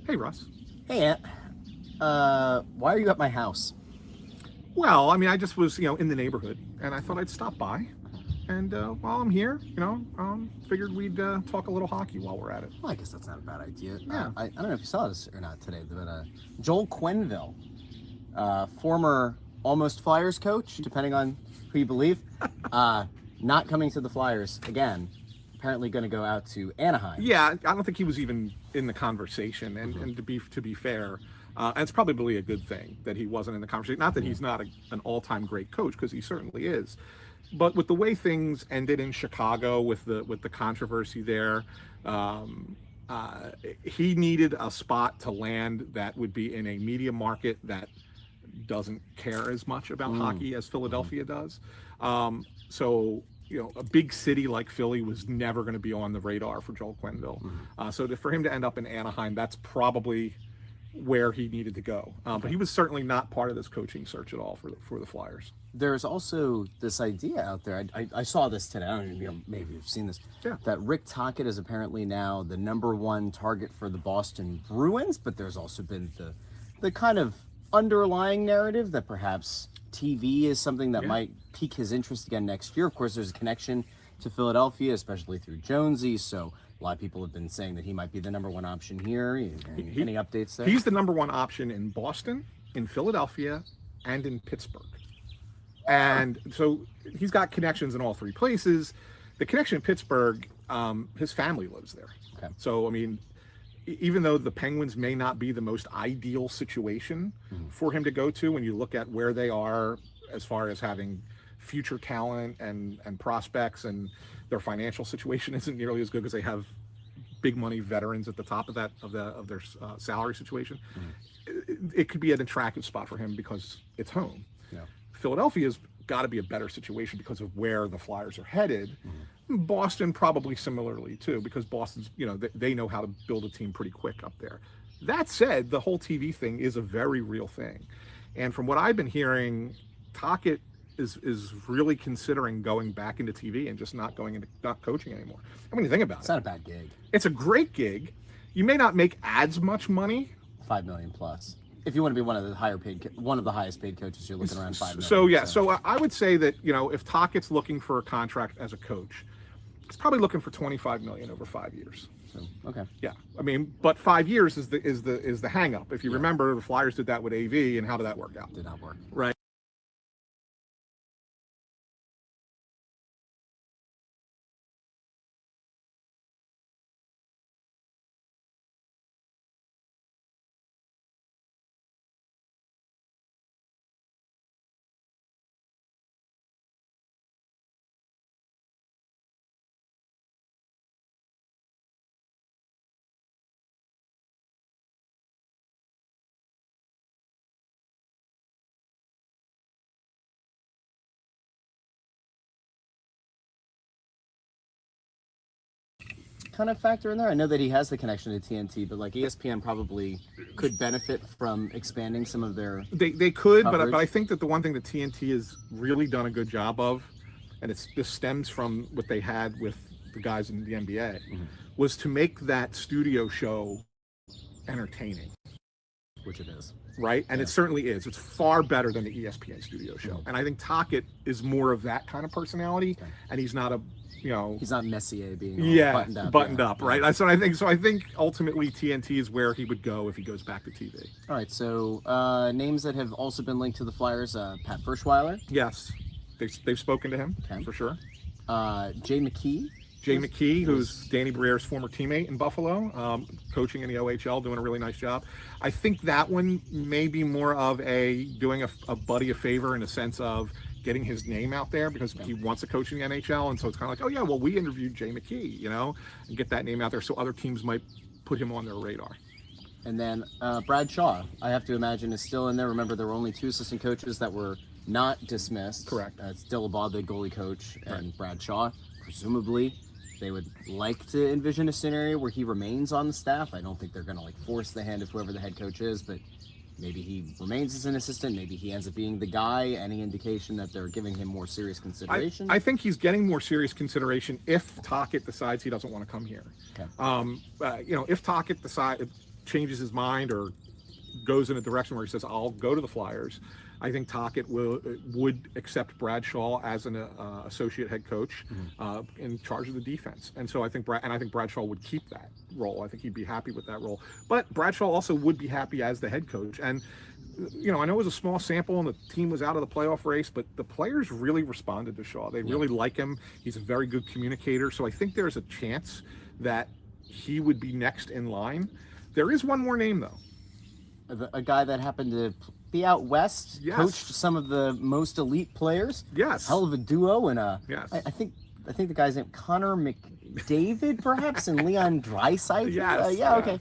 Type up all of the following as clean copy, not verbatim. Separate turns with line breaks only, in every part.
Hey, Russ.
Hey, Aunt. Why are you at my house?
Well, I mean, I just was, in the neighborhood, and I thought I'd stop by. And while I'm here, figured we'd talk a little hockey while we're at it.
Well, I guess that's not a bad idea.
Yeah.
I don't know if you saw this or not today, but Joel Quenneville, former almost Flyers coach, depending on who you believe, not coming to the Flyers again. Apparently going to go out to Anaheim.
Yeah, I don't think he was even in the conversation. And to be fair, and it's probably a good thing that he wasn't in the conversation. Not that he's not an all-time great coach, because he certainly is. But with the way things ended in Chicago, with the controversy there, he needed a spot to land that would be in a media market that doesn't care as much about hockey as Philadelphia does. So a big city like Philly was never going to be on the radar for Joel Quenneville. So for him to end up in Anaheim, that's probably where he needed to go. But he was certainly not part of this coaching search at all for the Flyers.
There's also this idea out there. I saw this today. I don't even know, maybe you've seen this.
Yeah.
That Rick Tocchet is apparently now the #1 target for the Boston Bruins, but there's also been the kind of underlying narrative that perhaps TV is something that might pique his interest again next year. Of course, there's a connection to Philadelphia, especially through Jonesy, so a lot of people have been saying that he might be the #1 option here. Any updates there?
He's the #1 option in Boston, in Philadelphia, and in Pittsburgh. And so he's got connections in all three places. The connection in Pittsburgh, his family lives there.
Okay.
So, I mean, even though the Penguins may not be the most ideal situation for him to go to, when you look at where they are as far as having future talent and prospects, and their financial situation isn't nearly as good because they have big money veterans at the top of their salary situation. It could be an attractive spot for him because it's home.
Yeah.
Philadelphia's got to be a better situation because of where the Flyers are headed. Boston probably similarly too, because Boston's, they know how to build a team pretty quick up there. That said, the whole TV thing is a very real thing. And from what I've been hearing, Tocchet is really considering going back into TV and just not coaching anymore. I mean, you think about it.
It's not a bad gig.
It's a great gig. You may not make as much money.
$5 million plus. If you want to be one of the highest paid coaches, you're looking around $5 million.
So yeah, so I would say that if Tocchett's looking for a contract as a coach, he's probably looking for $25 million over 5 years.
So okay.
Yeah, I mean, but 5 years is the hang up. If you remember, the Flyers did that with AV, and how did that work out?
Did not work.
Right.
Kind of factor in there. I know that he has the connection to TNT, but like ESPN probably could benefit from expanding some of their.
They could,
coverage.
but I think that the one thing that TNT has really done a good job of, and this stems from what they had with the guys in the NBA, was to make that studio show entertaining.
Which it is.
Right? And it certainly is. It's far better than the ESPN studio show. And I think Tocchet is more of that kind of personality, and he's not
he's not Messier being all buttoned up,
right? So I think ultimately TNT is where he would go if he goes back to TV.
All right, so names that have also been linked to the Flyers: Pat Ferschweiler.
Yes, they've spoken to him for sure.
Jay McKee.
Jay McKee, who's Danny Briere's former teammate in Buffalo, coaching in the OHL, doing a really nice job. I think that one may be more of doing a buddy a favor in a sense of getting his name out there, because he wants to coach in the NHL, and so it's kind of like, oh yeah, well, we interviewed Jay McKee, and get that name out there so other teams might put him on their radar.
And then Brad Shaw, I have to imagine, is still in there. Remember, there were only 2 assistant coaches that were not dismissed.
Correct.
It's Dillabaugh, the goalie coach, and Brad Shaw. Presumably, they would like to envision a scenario where he remains on the staff. I don't think they're going to force the hand of whoever the head coach is, but maybe he remains as an assistant. Maybe he ends up being the guy. Any indication that they're giving him more serious consideration?
I think he's getting more serious consideration if Tocchet decides he doesn't want to come here.
Okay.
If Tocchet changes his mind or goes in a direction where he says, I'll go to the Flyers, I think Tocchet would accept Bradshaw as an associate head coach in charge of the defense. And so I think Bradshaw would keep that role. I think he'd be happy with that role. But Bradshaw also would be happy as the head coach. And I know it was a small sample and the team was out of the playoff race, but the players really responded to Shaw. They really like him. He's a very good communicator. So I think there's a chance that he would be next in line. There is one more name, though.
A guy that happened to be out west, coached some of the most elite players.
Yes.
Hell of a duo. And
yes.
I think the guy's name, Connor McDavid, perhaps, and Leon Draisaitl.
Yes.
Okay.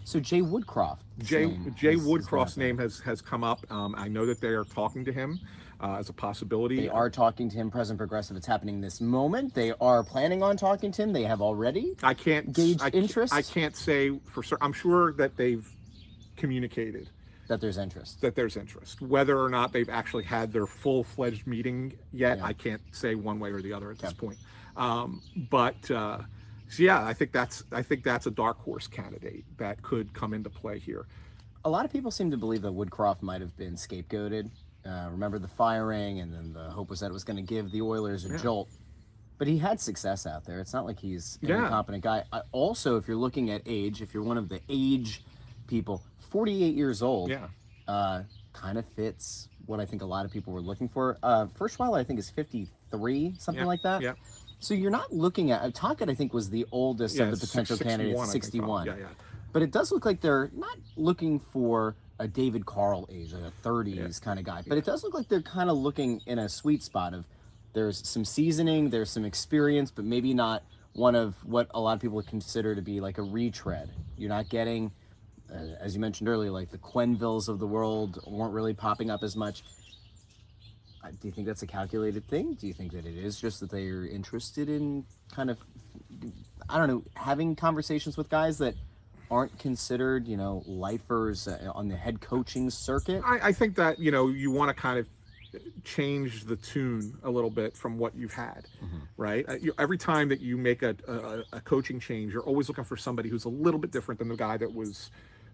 So Jay Woodcroft.
Jay Woodcroft's name has come up. I know that they are talking to him as a possibility.
They are talking to him, Present Progressive. It's happening this moment. They are planning on talking to him. They have already gauged interest.
I can't say for certain. I'm sure that they've communicated
that there's interest.
Whether or not they've actually had their full-fledged meeting yet, I can't say one way or the other at this point. So yeah, I think that's a dark horse candidate that could come into play here.
A lot of people seem to believe that Woodcroft might have been scapegoated. Remember the firing, and then the hope was that it was going to give the Oilers a jolt. But he had success out there. It's not like he's an incompetent guy. Also, if you're looking at age, if you're one of the age people, 48 years old, kind of fits what I think a lot of people were looking for. Ferschweiler, I think, is 53, something like that.
Yeah.
So you're not looking at Tocchet, I think, was the oldest of the potential candidates, 61.
Yeah.
But it does look like they're not looking for a David Carl age, like a 30s kind of guy. But it does look like they're kind of looking in a sweet spot of there's some seasoning, there's some experience, but maybe not one of what a lot of people would consider to be like a retread. You're not getting, as you mentioned earlier, like the Quennevilles of the world weren't really popping up as much. Do you think that's a calculated thing? Do you think that it is just that they're interested in kind of, I don't know, having conversations with guys that aren't considered, lifers on the head coaching circuit?
I think that, you want to kind of change the tune a little bit from what you've had, right? Every time that you make a coaching change, you're always looking for somebody who's a little bit different than the guy that was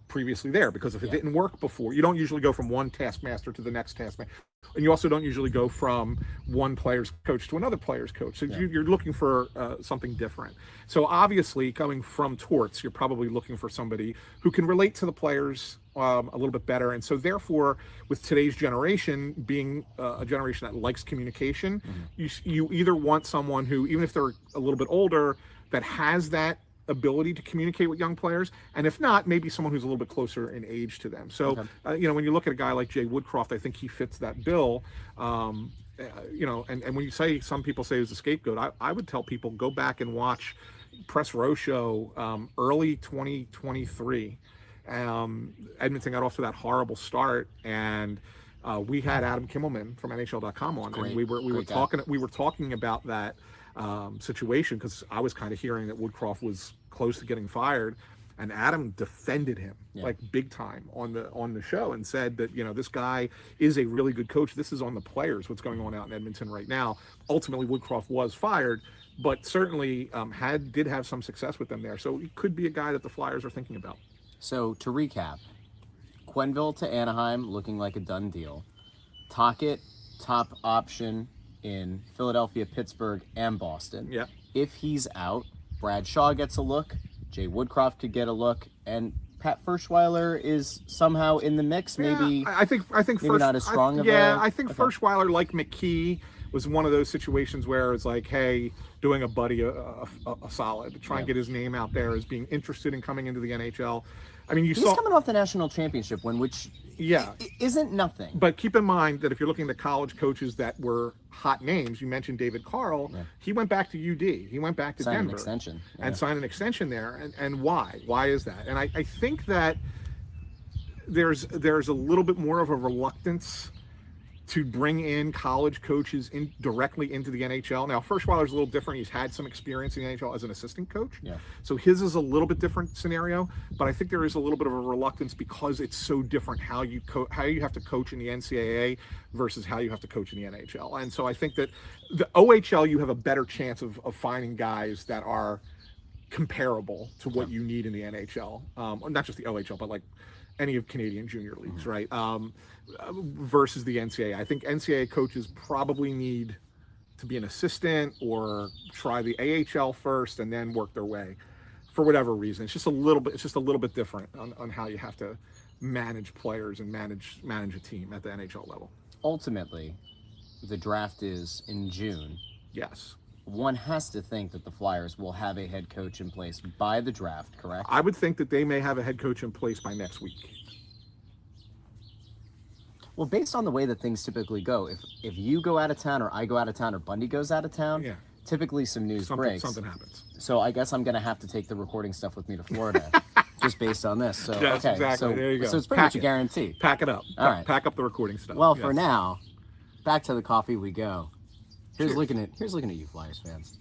previously there, because if it didn't work before, you don't usually go from one taskmaster to the next taskmaster, and you also don't usually go from one player's coach to another player's coach. So you're looking for something different. So obviously, coming from Torts, you're probably looking for somebody who can relate to the players a little bit better. And so therefore, with today's generation being a generation that likes communication, you either want someone who, even if they're a little bit older, that has that ability to communicate with young players, and if not, maybe someone who's a little bit closer in age to them. So when you look at a guy like Jay Woodcroft, I think he fits that bill. And when you say, some people say he's a scapegoat, I would tell people, go back and watch Press Row Show early 2023. Edmonton got off to that horrible start, and we had Adam Kimmelman from NHL.com on, and we were talking about that situation, because I was kind of hearing that Woodcroft was close to getting fired, and Adam defended him like big time on the show, and said that this guy is a really good coach. This is on the players, what's going on out in Edmonton right now. Ultimately, Woodcroft was fired, but certainly did have some success with them there. So he could be a guy that the Flyers are thinking about.
So to recap, Quenneville to Anaheim looking like a done deal. Tocchet, top option in Philadelphia, Pittsburgh, and Boston.
Yeah.
If he's out, Bradshaw gets a look, Jay Woodcroft could get a look, and Pat Ferschweiler is somehow in the mix. Maybe
I think
maybe not as strong
I think Ferschweiler, like McKee, was one of those situations where it's like, hey, doing a buddy a solid to try and get his name out there as being interested in coming into the NHL. I mean, he's
coming off the national championship win, which isn't nothing.
But keep in mind that if you're looking at cocollege coaches that were hot names, you mentioned David Carl. He went back to UD. He went back to Denver. And signed an extension there. And why? Why is that? And I think that there's a little bit more of a reluctance to bring in college coaches directly into the NHL. Now, Ferschweiler's a little different. He's had some experience in the NHL as an assistant coach. So his is a little bit different scenario, but I think there is a little bit of a reluctance because it's so different how you have to coach in the NCAA versus how you have to coach in the NHL. And so I think that the OHL, you have a better chance of finding guys that are comparable to what you need in the NHL, not just the OHL, but like any of Canadian junior leagues, right? Versus the NCAA. I think NCAA coaches probably need to be an assistant or try the AHL first and then work their way for whatever reason. It's just a little bit different on how you have to manage players and manage a team at the NHL level.
Ultimately, the draft is in June.
Yes.
One has to think that the Flyers will have a head coach in place by the draft, correct?
I would think that they may have a head coach in place by next week.
Well, based on the way that things typically go, if you go out of town or I go out of town or Bundy goes out of town, typically some news breaks.
Something happens.
So I guess I'm going to have to take the recording stuff with me to Florida just based on this. So,
yes,
okay,
exactly.
so,
there you go.
So it's pretty much a guarantee.
Pack it up.
All right.
Pack up the recording stuff.
Well, for now, back to the coffee we go. Here's looking at you Flyers fans.